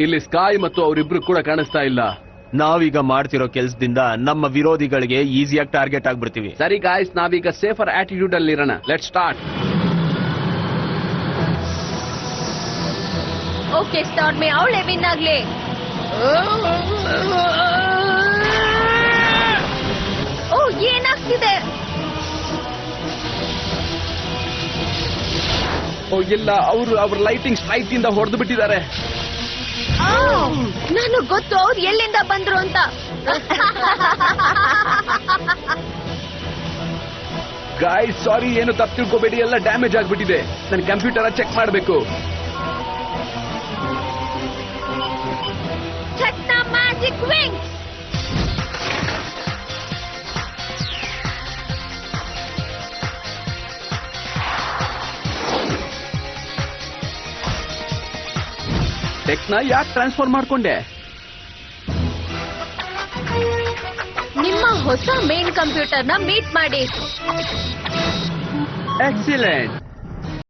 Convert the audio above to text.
ಇಲ್ಲಿ ಸ್ಕಾಯ್ ಮತ್ತು ಅವರಿಬ್ರು ಕೂಡ ಕಾಣಿಸ್ತಾ ಇಲ್ಲ. ನಾವೀಗ ಮಾಡ್ತಿರೋ ಕೆಲ್ಸದಿಂದ ನಮ್ಮ ವಿರೋಧಿಗಳಿಗೆ ಈಸಿಯಾಗಿ ಟಾರ್ಗೆಟ್ ಆಗ್ಬಿಡ್ತೀವಿ. ಸರಿ ಗಾಯ್ಸ್, ನಾವೀಗ ಸೇಫರ್ ಆಟಿಟ್ಯೂಡ್ ಅಲ್ಲಿ ಇರೋಣ. Let start. ಓಕೆ ಸ್ಟಾರ್ಮಿ, ಅವಳೇ ವಿನ್ ಆಗ್ಲಿ. ಓ, ಏನಾಗ್ತಿದೆ? ಓ ಇಲ್ಲ, ಅವರು ಅವ್ರ ಲೈಟಿಂಗ್ ಸ್ಟ್ರೈಕ್ ಇಂದ ಹೊಡೆದು ಬಿಟ್ಟಿದ್ದಾರೆ. ನಾನು ಗೊತ್ತು ಅವ್ರು ಎಲ್ಲಿಂದ ಬಂದ್ರು ಅಂತ. ಗಾಯ್ಸ್ ಸಾರಿ, ಏನು ತಪ್ಪು ತಿಳ್ಕೊಬೇಡಿ, ಎಲ್ಲ ಡ್ಯಾಮೇಜ್ ಆಗ್ಬಿಟ್ಟಿದೆ. ನನ್ನ ಕಂಪ್ಯೂಟರ್ ಚೆಕ್ ಮಾಡಬೇಕು. Magic wing. ಟೆಕ್ನ ಯಾಕೆ ಟ್ರಾನ್ಸ್ಫರ್ ಮಾಡ್ಕೊಂಡೆ? ನಿಮ್ಮ ಹೊಸ ಮೇನ್ ಕಂಪ್ಯೂಟರ್ನ ಮೀಟ್ ಮಾಡಿ. ಎಕ್ಸಿಲೆಂಟ್.